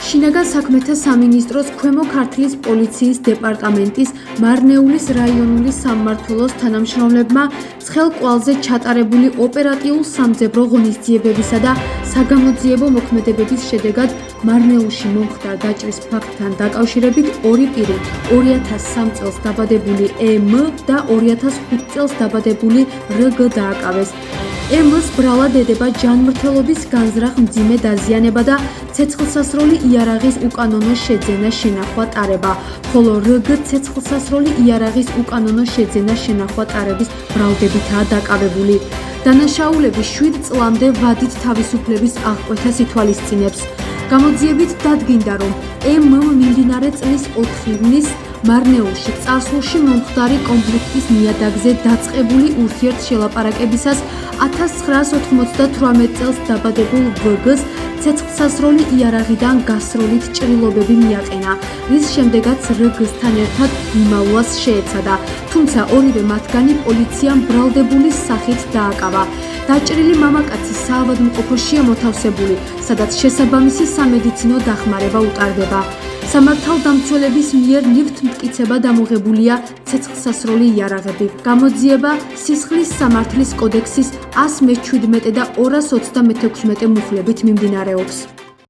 შინაგან საქმეთა სამინისტროს ქვემო ქართლის პოლიციის დეპარტამენტის მარნეულის რაიონული სამმართველოს თანამშრომლებმა ცხელ კვალზე ჩატარებული ოპერატიულ-სამძებრო ღონისძიებებისა და საგამოძიებო მოქმედებების შედეგად მარნეულში მომხდარ დაჭრის ფაქტთან დაკავშირებით ორი პირი 2003 წელს დაბადებული ემ და 2005 წელს დაბადებული რგ დააკავეს. ემს ბრალად ედება ჯანმრთელობის განზრახ მძიმე დაზიანება და ცეცხლსასროლი იარაღის უკანონო შეძენა შენახვა ტარება, ხოლო რგ ცეცხლსასროლი იარაღის უკანონო შეძენა შენახვა ტარების ბრალდებითაა დაკავებული. დანაშაულები 7 წლამდე ვადით თავისუფლების აღკვეთას ითვალისწინებს. გამოძიებით დადგინდა, რომ ემ მიმდინარე წლის 4 ივნის მარნეულში წარსულში მომხდარი კონფლიქტის ნიადაგზე დაწყებული ურთიერთშელაპარაკებისას 1998 წელს დაბადებულ ვგ-ს ცეცხლსასროლი იარაღიდან გასროლით ჭრილობები მიაყენა, რის შემდეგაც რგ-სთან ერთად მიმავლას შეეცადა, თუმცა ორივე მათგანი პოლიციამ ბრალდებული სახით დააკავა. დაჭრილი მამაკაცი საავადმყოფოშია მოთავსებული, სადაც შესაბამისი სამედიცინო დახმარება utardeba. სამართალდამცველების მიერ ნივთთ მტკიცება დამოღებულია ცეცხლსასროლი იარაღები. გამოძიება სისხლის სამართლის კოდექსის 117 და 226 მუხლებით მიმდინარეობს.